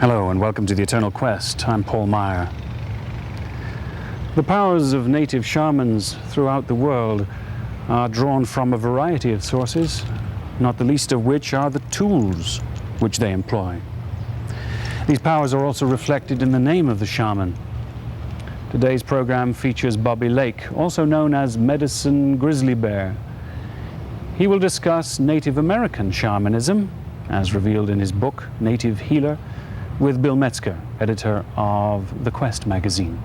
Hello and welcome to the Eternal Quest. I'm Paul Meyer. The powers of native shamans throughout the world are drawn from a variety of sources, not the least of which are the tools which they employ. These powers are also reflected in the name of the shaman. Today's program features Bobby Lake, also known as Medicine Grizzlybear. He will discuss Native American shamanism, as revealed in his book, Native Healer, with Bill Metzger, editor of The Quest magazine.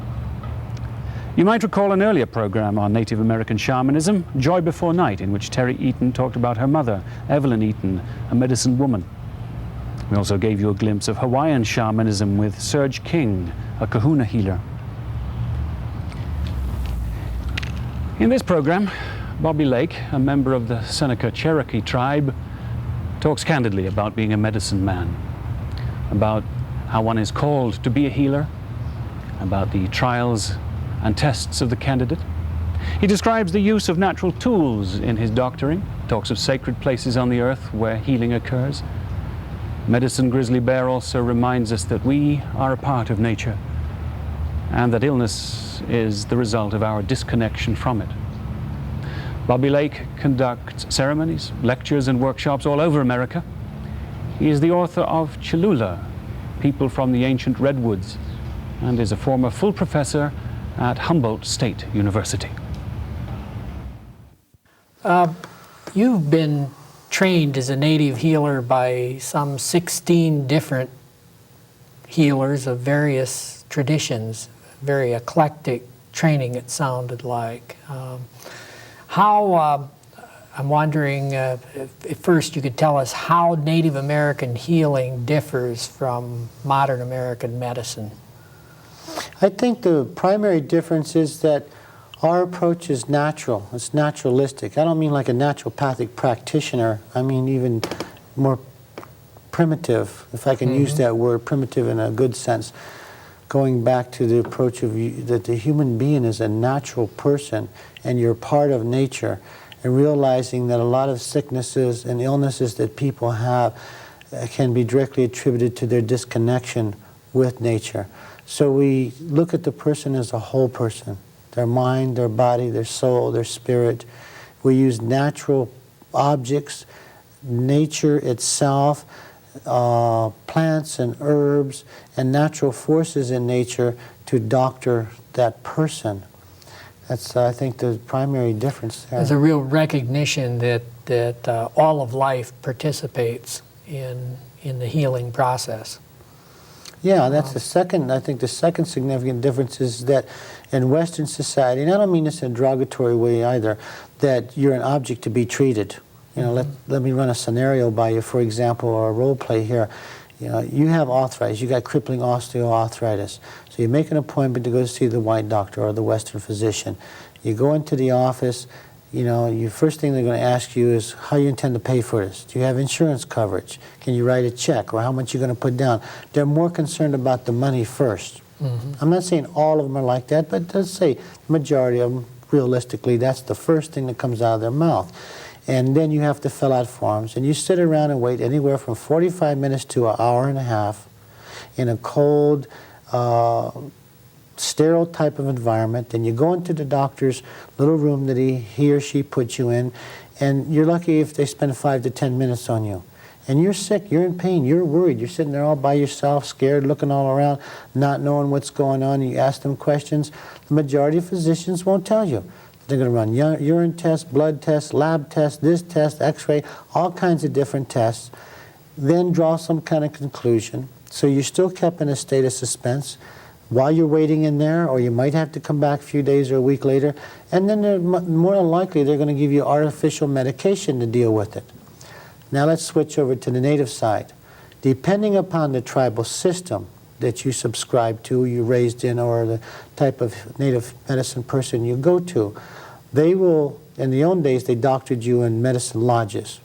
You might recall an earlier program on Native American shamanism, Joy Before Night, in which Terry Eaton talked about her mother, Evelyn Eaton, a medicine woman. We also gave you a glimpse of Hawaiian shamanism with Serge King, a kahuna healer. In this program, Bobby Lake, a member of the Seneca Cherokee tribe, talks candidly about being a medicine man, about how one is called to be a healer, about the trials and tests of the candidate. He describes the use of natural tools in his doctoring, talks of sacred places on the earth where healing occurs. Medicine Grizzlybear also reminds us that we are a part of nature and that illness is the result of our disconnection from it. Bobby Lake conducts ceremonies, lectures and workshops all over America. He is the author of Cholula, People from the Ancient Redwoods, and is a former full professor at Humboldt State University. You've been trained as a native healer by some 16 different healers of various traditions, very eclectic training it sounded like. I'm wondering if first you could tell us how Native American healing differs from modern American medicine. I think the primary difference is that our approach is natural. It's naturalistic. I don't mean like a naturopathic practitioner. I mean even more primitive, if I can use that word, primitive in a good sense. Going back to the approach of that the human being is a natural person and you're part of nature, and realizing that a lot of sicknesses and illnesses that people have can be directly attributed to their disconnection with nature. So we look at the person as a whole person, their mind, their body, their soul, their spirit. We use natural objects, nature itself, plants and herbs and natural forces in nature to doctor that person. That's, I think, the primary difference there. There's a real recognition that all of life participates in the healing process. Yeah, that's the second, I think the second significant difference is that in Western society, and I don't mean this in a derogatory way either, that you're an object to be treated. You know, let me run a scenario by you, for example, or a role play here. You know, you have arthritis, you got crippling osteoarthritis. So you make an appointment to go see the white doctor or the Western physician. You go into the office, you know, the first thing they're going to ask you is how you intend to pay for this. Do you have insurance coverage? Can you write a check, or how much you're going to put down? They're more concerned about the money first. I'm not saying all of them are like that, but let's say the majority of them, realistically, that's the first thing that comes out of their mouth. And then you have to fill out forms, and you sit around and wait anywhere from 45 minutes to an hour and a half in a cold, sterile type of environment. Then you go into the doctor's little room that he or she puts you in, and you're lucky if they spend 5 to 10 minutes on you. And you're sick, you're in pain, you're worried, you're sitting there all by yourself, scared, looking all around, not knowing what's going on, and you ask them questions. The majority of physicians won't tell you. They're going to run urine tests, blood tests, lab tests, this test, x-ray, all kinds of different tests, then draw some kind of conclusion. So you're still kept in a state of suspense while you're waiting in there, or you might have to come back a few days or a week later, and then more than likely they're going to give you artificial medication to deal with it. Now let's switch over to the native side. Depending upon the tribal system that you subscribe to, you're raised in, or the type of native medicine person you go to, they will, in the old days, they doctored you in medicine lodges.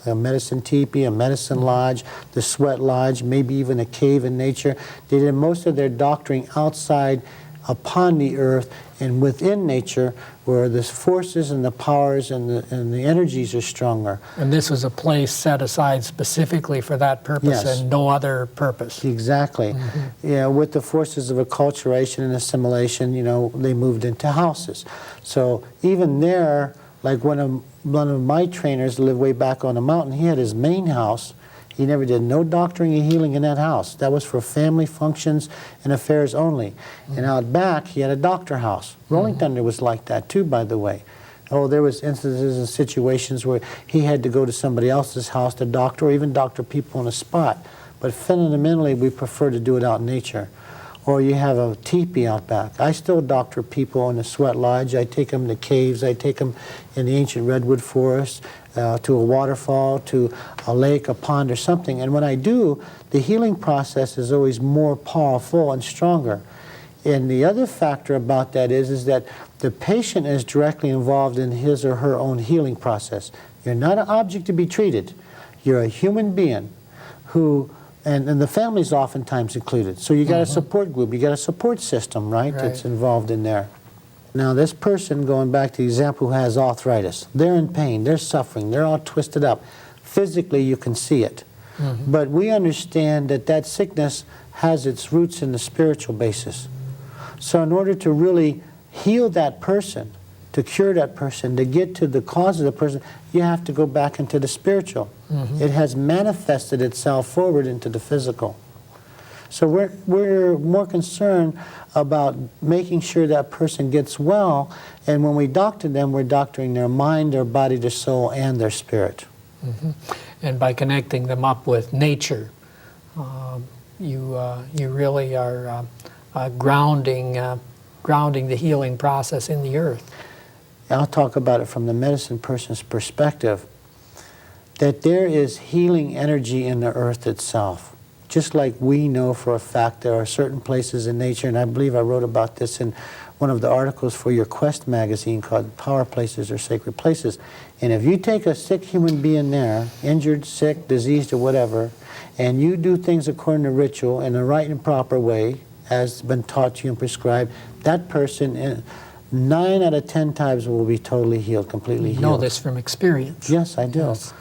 A medicine teepee, a medicine lodge, the sweat lodge, maybe even a cave in nature. They did most of their doctoring outside upon the earth and within nature, where the forces and the powers and the energies are stronger. And this was a place set aside specifically for that purpose Yes. and no other purpose. Exactly. Yeah, with the forces of acculturation and assimilation, you know, they moved into houses. So even there, like one of my trainers lived way back on the mountain, he had his main house. He never did no doctoring and healing in that house. That was for family functions and affairs only. And out back, he had a doctor house. Rolling Thunder was like that too, by the way. Oh, there was instances and situations where he had to go to somebody else's house to doctor or even doctor people on the spot. But fundamentally, we prefer to do it out in nature. Or you have a teepee out back. I still doctor people in the sweat lodge. I take them to caves. I take them in the ancient redwood forest, to a waterfall, to a lake, a pond, or something. And when I do, the healing process is always more powerful and stronger. And the other factor about that is that the patient is directly involved in his or her own healing process. You're not an object to be treated. You're a human being who, and the family's oftentimes included. So you got a support group, you got a support system, right, that's involved in there. Now this person, going back to the example, who has arthritis, they're in pain, they're suffering, they're all twisted up. Physically you can see it. But we understand that that sickness has its roots in the spiritual basis. So in order to really heal that person, to cure that person, to get to the cause of the person, you have to go back into the spiritual. It has manifested itself forward into the physical. So we're more concerned about making sure that person gets well, and when we doctor them, we're doctoring their mind, their body, their soul, and their spirit. And by connecting them up with nature, you really are grounding the healing process in the earth. I'll talk about it from the medicine person's perspective, that there is healing energy in the earth itself. Just like we know for a fact there are certain places in nature, and I believe I wrote about this in one of the articles for your Quest magazine called Power Places or Sacred Places. And if you take a sick human being there, injured, sick, diseased, or whatever, and you do things according to ritual in the right and proper way, as been taught to you and prescribed, that person, 9 out of 10 times will be totally healed, completely healed. You know this from experience. Yes, I do. Yes.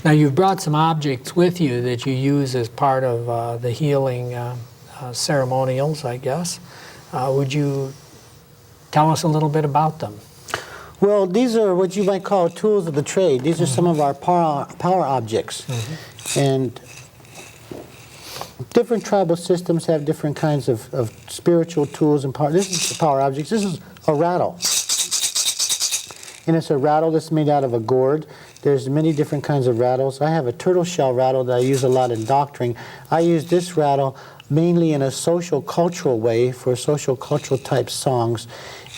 Now you've brought some objects with you that you use as part of the healing ceremonials, I guess. Would you tell us a little bit about them? Well, these are what you might call tools of the trade. These are some of our power objects. And different tribal systems have different kinds of spiritual tools and power. This is the power objects. This is a rattle. And it's a rattle that's made out of a gourd. There's many different kinds of rattles. I have a turtle shell rattle that I use a lot in doctoring. I use this rattle mainly in a social cultural way for social cultural type songs,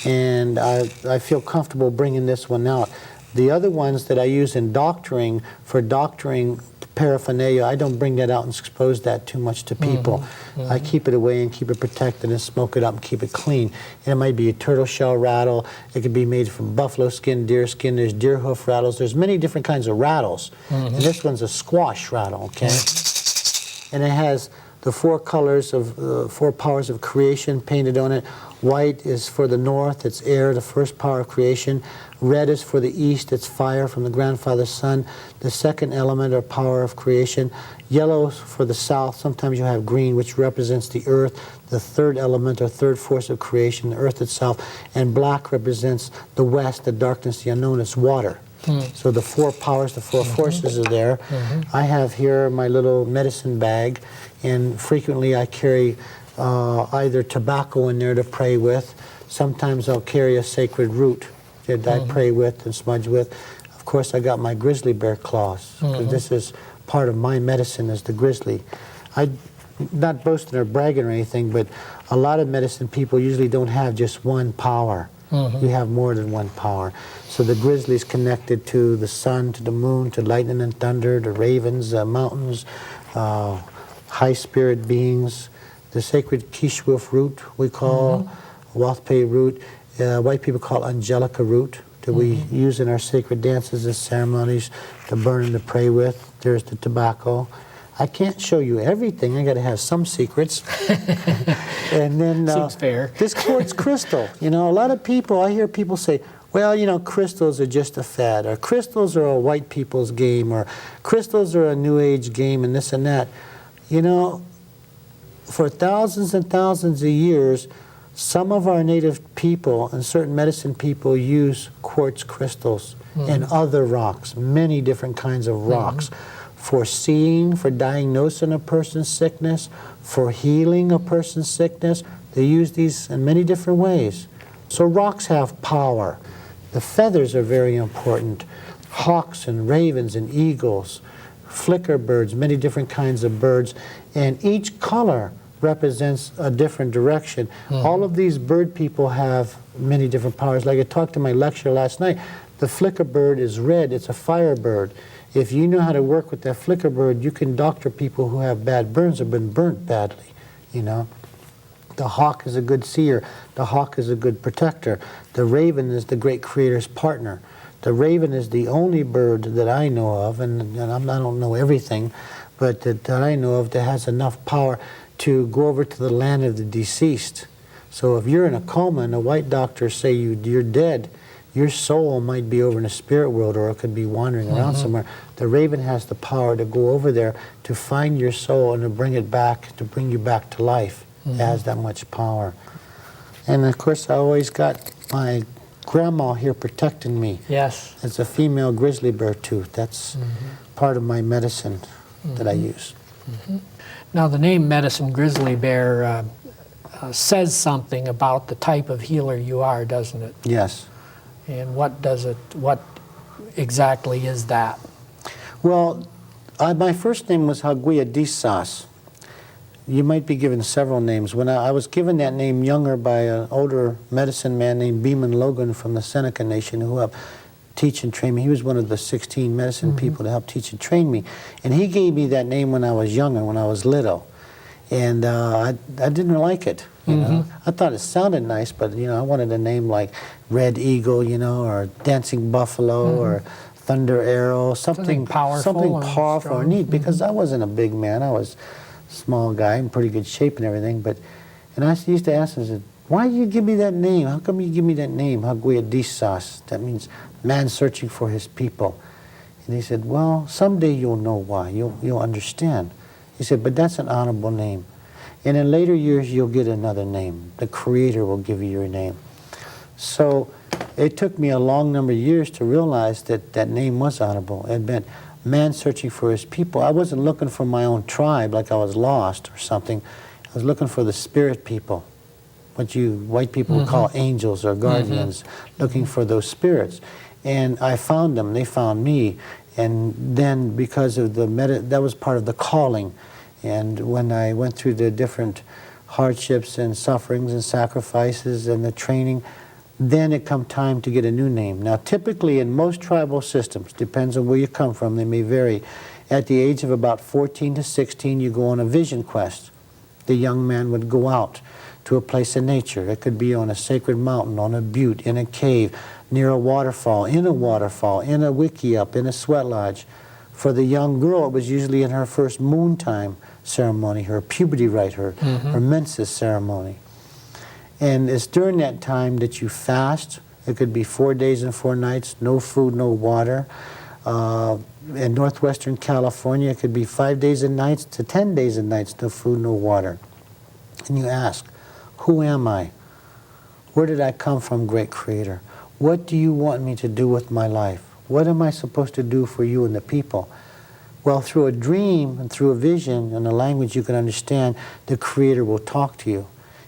and I feel comfortable bringing this one out. The other ones that I use in doctoring, for doctoring paraphernalia, I don't bring that out and expose that too much to people. I keep it away and keep it protected and smoke it up and keep it clean. And it might be a turtle shell rattle. It could be made from buffalo skin, deer skin. There's deer hoof rattles. There's many different kinds of rattles. And this one's a squash rattle, okay? And it has the 4 colors of 4 powers of creation painted on it. White is for the north, it's air, the first power of creation. Red is for the east, it's fire from the grandfather sun, the second element or power of creation. Yellow for the south, sometimes you have green, which represents the earth, the third element or third force of creation, the earth itself. And black represents the west, the darkness, the unknown, it's water. So the 4 powers, the 4 forces are there. I have here my little medicine bag, and frequently I carry either tobacco in there to pray with. Sometimes I'll carry a sacred root that I pray with and smudge with. Of course, I got my grizzly bear claws, because this is part of my medicine as the grizzly. I'm not boasting or bragging or anything, but a lot of medicine people usually don't have just one power. You have more than one power. So the grizzly is connected to the sun, to the moon, to lightning and thunder, to ravens, mountains, high spirit beings. The sacred Kishwif root we call Wathpe root. White people call Angelica root that we use in our sacred dances and ceremonies to burn and to pray with. There's the tobacco. I can't show you everything. I got to have some secrets. And then Seems fair. this quartz crystal. You know, a lot of people, I hear people say, well, you know, crystals are just a fad, or crystals are a white people's game, or crystals are a New Age game, and this and that. You know, for thousands and thousands of years, some of our native people and certain medicine people use quartz crystals and other rocks, many different kinds of rocks, for seeing, for diagnosing a person's sickness, for healing a person's sickness. They use these in many different ways. So rocks have power. The feathers are very important. Hawks and ravens and eagles, flicker birds, many different kinds of birds, and each color represents a different direction. All of these bird people have many different powers. Like I talked in my lecture last night, the flicker bird is red, it's a fire bird. If you know how to work with that flicker bird, you can doctor people who have bad burns or been burnt badly, you know. The hawk is a good seer. The hawk is a good protector. The raven is the great creator's partner. The raven is the only bird that I know of, and I don't know everything, but that I know of that has enough power to go over to the land of the deceased. So if you're in a coma and the white doctors say you're dead, your soul might be over in the spirit world, or it could be wandering around somewhere. The raven has the power to go over there to find your soul and to bring it back, to bring you back to life. It has that much power. And of course, I always got my grandma here protecting me. Yes. It's a female grizzly bear tooth. That's part of my medicine that I use. Now, the name Medicine Grizzlybear says something about the type of healer you are, doesn't it? Yes. And what exactly is that? Well, my first name was Haguia Disas. You might be given several names. When I was given that name younger by an older medicine man named Beeman Logan from the Seneca Nation, who helped teach and train me. He was one of the 16 medicine people to help teach and train me. And he gave me that name when I was younger, when I was little. And I didn't like it, you know. I thought it sounded nice, but, you know, I wanted a name like Red Eagle, you know, or Dancing Buffalo, or Thunder Arrow, something powerful or neat, because I wasn't a big man. I was a small guy in pretty good shape and everything. And I used to ask him, I said, why did you give me that name? How come you give me that name, Haguia Disas? That means man searching for his people. And he said, well, someday you'll know why. You'll understand. He said, but that's an honorable name. And in later years, you'll get another name. The Creator will give you your name. So it took me a long number of years to realize that that name was honorable. It meant man searching for his people. I wasn't looking for my own tribe like I was lost or something. I was looking for the spirit people, what you white people would call angels or guardians, looking for those spirits. And I found them. They found me. And then because of that was part of the calling. And when I went through the different hardships and sufferings and sacrifices and the training, then it come time to get a new name. Now, typically in most tribal systems, depends on where you come from, they may vary. At the age of about 14 to 16, you go on a vision quest. The young man would go out to a place in nature. It could be on a sacred mountain, on a butte, in a cave, near a waterfall, in a wickiup, in a sweat lodge. For the young girl, it was usually in her first moon time ceremony, her puberty rite, her menses ceremony. And it's during that time that you fast. It could be 4 days and 4 nights, no food, no water. In northwestern California, it could be 5 days and nights to 10 days and nights, no food, no water. And you ask, who am I? Where did I come from, great Creator? What do you want me to do with my life? What am I supposed to do for you and the people? Well, through a dream and through a vision and a language you can understand, the Creator will talk to you.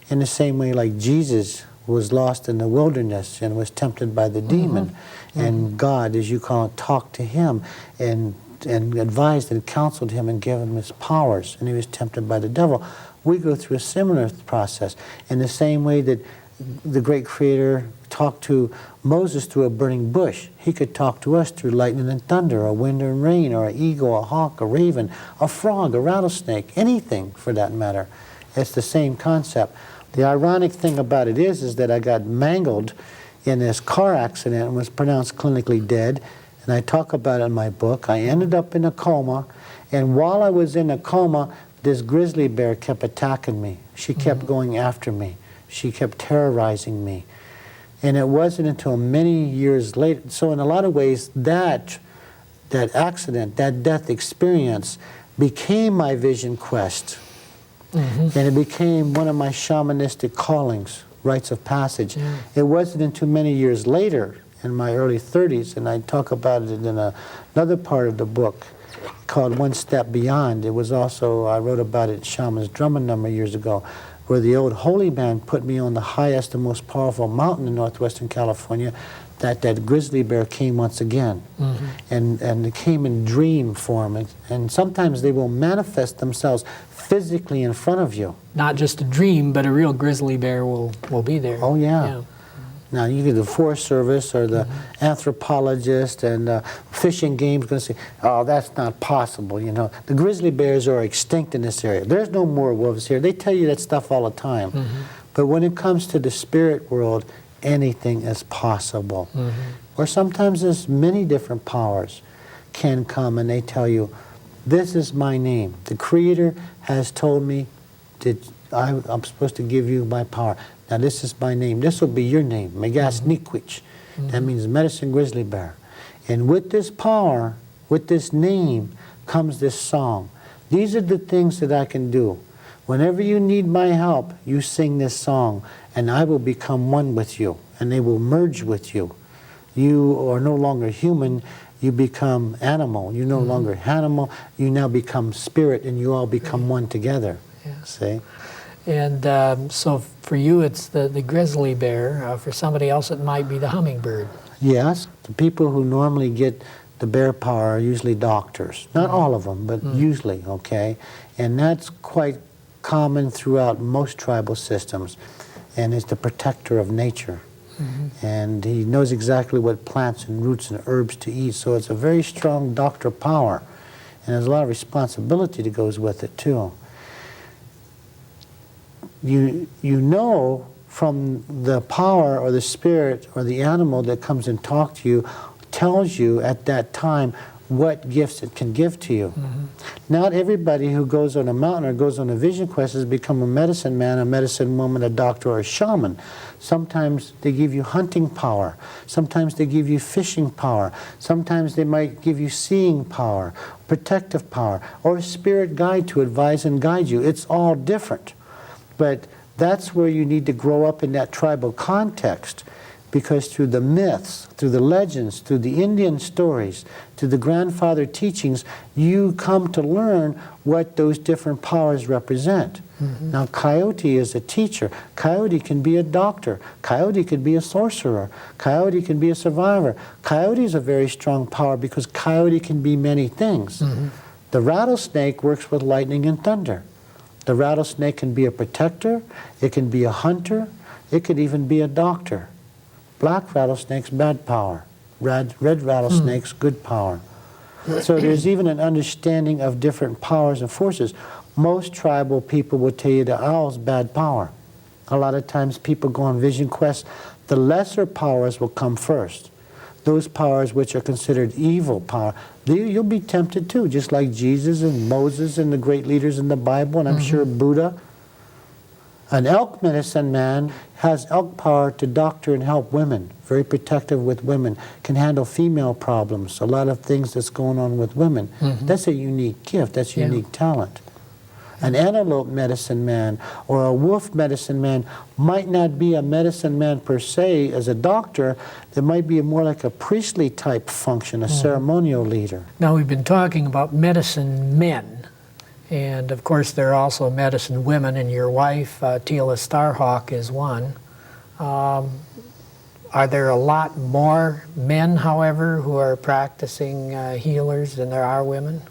In the same way like Jesus was lost in the wilderness and was tempted by the demon, and God, as you call it, talked to him and advised and counseled him and gave him his powers, and he was tempted by the devil. We go through a similar process in the same way that the great Creator talked to Moses through a burning bush. He could talk to us through lightning and thunder, or wind and rain, or an eagle, a hawk, a raven, a frog, a rattlesnake, anything for that matter. It's the same concept. The ironic thing about it is that I got mangled in this car accident and was pronounced clinically dead, and I talk about it in my book. I ended up in a coma, And while I was in a coma, this grizzly bear kept attacking me. She kept going after me. She kept terrorizing me. And it wasn't until many years later. So in a lot of ways, that accident, that death experience became my vision quest. And it became one of my shamanistic callings, rites of passage. It wasn't until many years later, in my early 30s, and I talk about it in another part of the book called One Step Beyond. It was also, I wrote about it in Shaman's Drum a number of years ago, where the old holy man put me on the highest and most powerful mountain in northwestern California, that grizzly bear came once again. And it came in dream form. And sometimes they will manifest themselves physically in front of you. Not just a dream, but a real grizzly bear will be there. Oh, yeah. Now, you get the Forest Service or the anthropologist and fishing game's going to say, oh, that's not possible, you know. The grizzly bears are extinct in this area. There's no more wolves here. They tell you that stuff all the time. But when it comes to the spirit world, anything is possible. Or sometimes there's many different powers can come and they tell you, this is my name. The Creator has told me that I'm supposed to give you my power. Now this is my name. This will be your name, Megas Nikwich. That means Medicine Grizzly Bear. And with this power, with this name, comes this song. These are the things that I can do. Whenever you need my help, you sing this song, and I will become one with you, and they will merge with you. You are no longer human, you become animal. You're no longer animal, you now become spirit, and you all become one together. See? And so for you, it's the grizzly bear. For somebody else, it might be the hummingbird. Yes. The people who normally get the bear power are usually doctors. Not all of them, but usually, okay? And that's quite common throughout most tribal systems. And is the protector of nature. And he knows exactly what plants and roots and herbs to eat. So it's a very strong doctor power. And there's a lot of responsibility that goes with it, too. You know from the power or the spirit or the animal that comes and talks to you, tells you at that time what gifts it can give to you. Not everybody who goes on a mountain or goes on a vision quest has become a medicine man, a medicine woman, a doctor, or a shaman. Sometimes they give you hunting power. Sometimes they give you fishing power. Sometimes they might give you seeing power, protective power, or a spirit guide to advise and guide you. It's all different. But that's where you need to grow up in that tribal context, because through the myths, through the legends, through the Indian stories, through the grandfather teachings, you come to learn what those different powers represent. Now, Coyote is a teacher. Coyote can be a doctor. Coyote could be a sorcerer. Coyote can be a survivor. Coyote is a very strong power because Coyote can be many things. The rattlesnake works with lightning and thunder. The rattlesnake can be a protector, it can be a hunter, it could even be a doctor. Black rattlesnakes, bad power. Red rattlesnakes, good power. So there's even an understanding of different powers and forces. Most tribal people will tell you the owl's bad power. A lot of times people go on vision quests, the lesser powers will come first. Those powers which are considered evil power, you'll be tempted too, just like Jesus and Moses and the great leaders in the Bible, and I'm sure Buddha. An elk medicine man has elk power to doctor and help women, very protective with women, can handle female problems, a lot of things that's going on with women. That's a unique gift, that's a unique talent. An antelope medicine man or a wolf medicine man might not be a medicine man per se as a doctor. There might be more like a priestly type function, a ceremonial leader. Now we've been talking about medicine men, and of course there are also medicine women, and your wife, Tila Starhawk, is one. Are there a lot more men, however, who are practicing healers than there are women?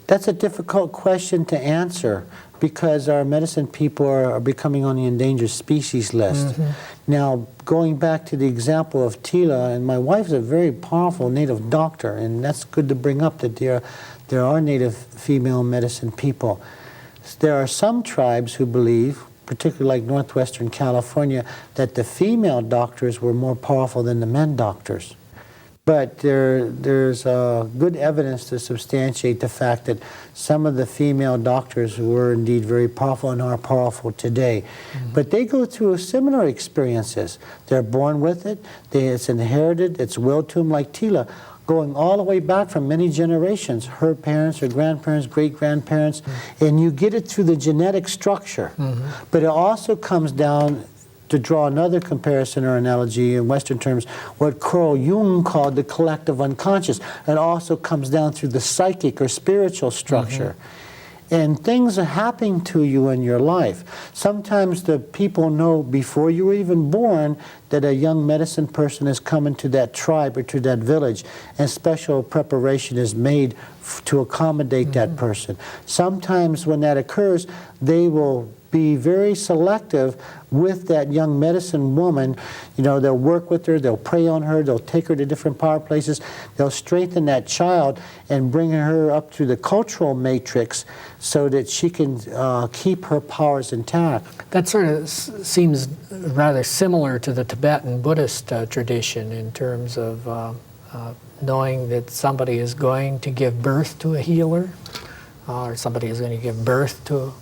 That's a difficult question to answer because our medicine people are becoming on the endangered species list. Now, going back to the example of Tila, and my wife is a very powerful native doctor, and that's good to bring up that there are native female medicine people. There are some tribes who believe, particularly like northwestern California, that the female doctors were more powerful than the men doctors. But there's good evidence to substantiate the fact that some of the female doctors were indeed very powerful and are powerful today. But they go through similar experiences. They're born with it, it's inherited, it's willed to them, like Tila, going all the way back from many generations, her parents, her grandparents, great-grandparents, and you get it through the genetic structure. But it also comes down, to draw another comparison or analogy in Western terms, what Carl Jung called the collective unconscious. It also comes down through the psychic or spiritual structure. And things are happening to you in your life. Sometimes the people know before you were even born that a young medicine person is coming to that tribe or to that village, and special preparation is made to accommodate that person. Sometimes when that occurs, they will be very selective with that young medicine woman. You know, they'll work with her, they'll pray on her, they'll take her to different power places, they'll strengthen that child and bring her up to the cultural matrix so that she can keep her powers intact. That sort of seems rather similar to the Tibetan Buddhist tradition in terms of knowing that somebody is going to give birth to a healer, or somebody is going to give birth to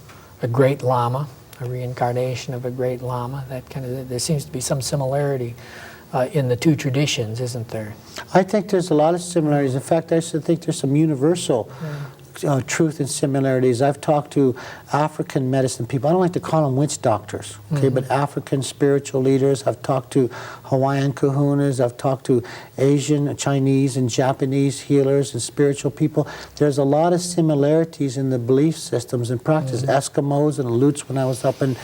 a great lama, a reincarnation of a great lama. That kind of, there seems to be some similarity in the two traditions, isn't there? I think there's a lot of similarities. In fact, I think there's some universal truth and similarities. I've talked to African medicine people. I don't like to call them witch doctors, okay, but African spiritual leaders. I've talked to Hawaiian kahunas. I've talked to Asian, Chinese, and Japanese healers and spiritual people. There's a lot of similarities in the belief systems and practice. Eskimos and Aleuts when I was up in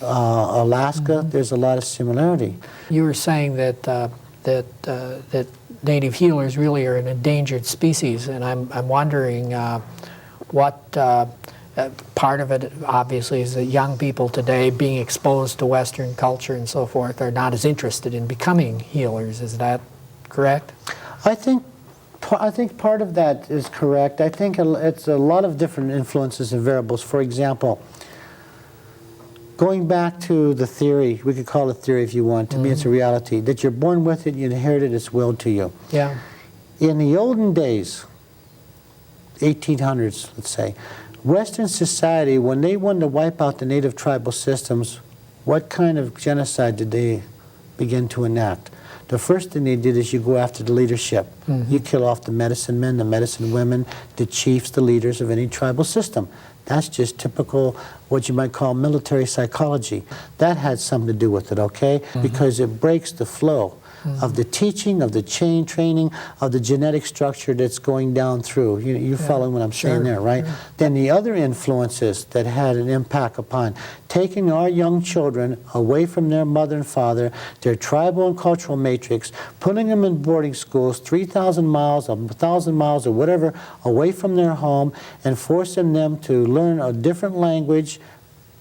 Alaska, there's a lot of similarity. You were saying that that native healers really are an endangered species, and I'm wondering what part of it obviously is that young people today, being exposed to Western culture and so forth, are not as interested in becoming healers. Is that correct? I think part of that is correct. I think it's a lot of different influences and variables. For example, going back to the theory, we could call it theory if you want, to me it's a reality, that you're born with it, you inherit it, it's willed to you. Yeah. In the olden days, 1800s, let's say, Western society, when they wanted to wipe out the native tribal systems, what kind of genocide did they begin to enact? The first thing they did is you go after the leadership. You kill off the medicine men, the medicine women, the chiefs, the leaders of any tribal system. That's just typical, what you might call military psychology. That had something to do with it, okay? Because it breaks the flow of the teaching, of the chain training, of the genetic structure that's going down through. You're following what I'm saying there, right? Then the other influences that had an impact upon taking our young children away from their mother and father, their tribal and cultural matrix, putting them in boarding schools 3,000 miles, 1,000 miles, or whatever, away from their home, and forcing them to learn a different language.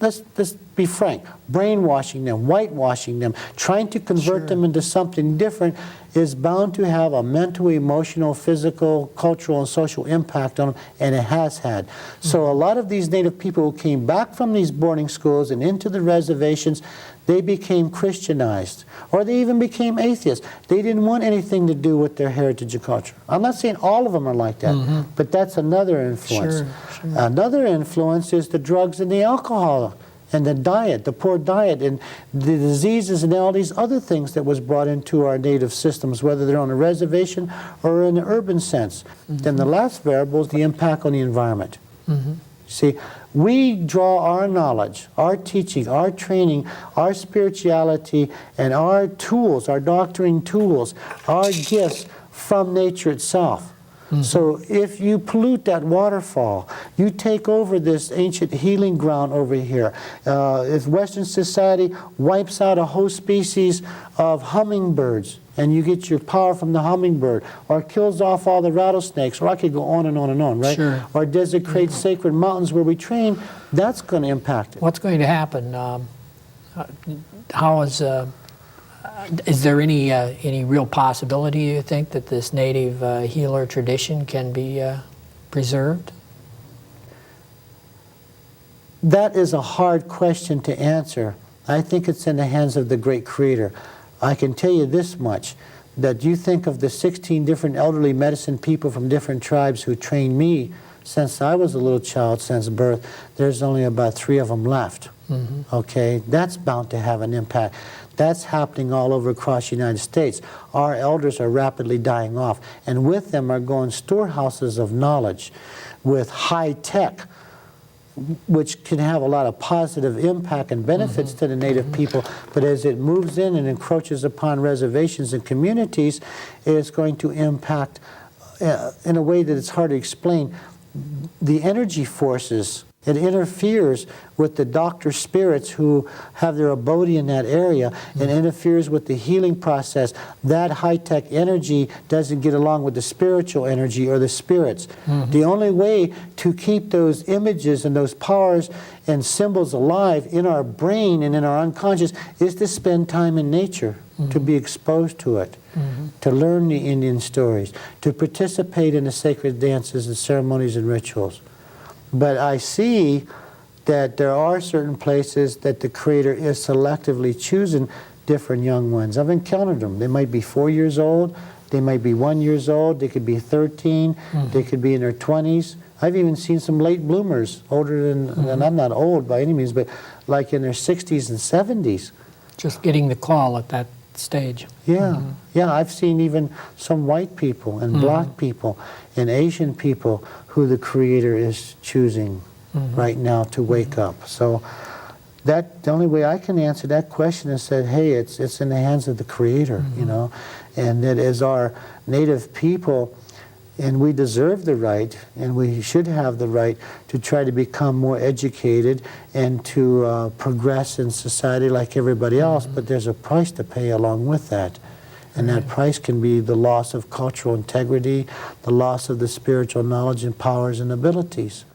Let's be frank, brainwashing them, whitewashing them, trying to convert them into something different is bound to have a mental, emotional, physical, cultural, and social impact on them, and it has had. So a lot of these native people who came back from these boarding schools and into the reservations, they became Christianized, or they even became atheists. They didn't want anything to do with their heritage and culture. I'm not saying all of them are like that, but that's another influence. Another influence is the drugs and the alcohol and the diet, the poor diet, and the diseases and all these other things that was brought into our native systems, whether they're on a reservation or in the urban sense. Then the last variable is the impact on the environment. See, we draw our knowledge, our teaching, our training, our spirituality, and our tools, our doctoring tools, our gifts from nature itself. So if you pollute that waterfall, you take over this ancient healing ground over here. If Western society wipes out a whole species of hummingbirds, and you get your power from the hummingbird, or kills off all the rattlesnakes, or I could go on and on and on, right? Or desecrates sacred mountains where we train, that's going to impact it. What's going to happen? Is there any real possibility, you think, that this native healer tradition can be preserved? That is a hard question to answer. I think it's in the hands of the great Creator. I can tell you this much, that you think of the 16 different elderly medicine people from different tribes who trained me since I was a little child, since birth, there's only about 3 of them left. Okay, that's bound to have an impact. That's happening all over across the United States. Our elders are rapidly dying off, and with them are going storehouses of knowledge with high tech, which can have a lot of positive impact and benefits to the native people, but as it moves in and encroaches upon reservations and communities, it's going to impact in a way that it's hard to explain the energy forces. It interferes with the doctor spirits who have their abode in that area, and interferes with the healing process. That high-tech energy doesn't get along with the spiritual energy or the spirits. The only way to keep those images and those powers and symbols alive in our brain and in our unconscious is to spend time in nature, to be exposed to it, to learn the Indian stories, to participate in the sacred dances and ceremonies and rituals. But I see that there are certain places that the Creator is selectively choosing different young ones. I've encountered them. They might be 4 years old, they might be 1 year old, they could be 13, they could be in their 20s. I've even seen some late bloomers, older than, and I'm not old by any means, but like in their 60s and 70s. Just getting the call at that stage. Yeah, yeah, I've seen even some white people and black people and Asian people who the Creator is choosing right now to wake up. So that the only way I can answer that question is that, hey, it's in the hands of the Creator, you know, and that as our native people, and we deserve the right, and we should have the right to try to become more educated and to progress in society like everybody else, but there's a price to pay along with that. And that price can be the loss of cultural integrity, the loss of the spiritual knowledge and powers and abilities.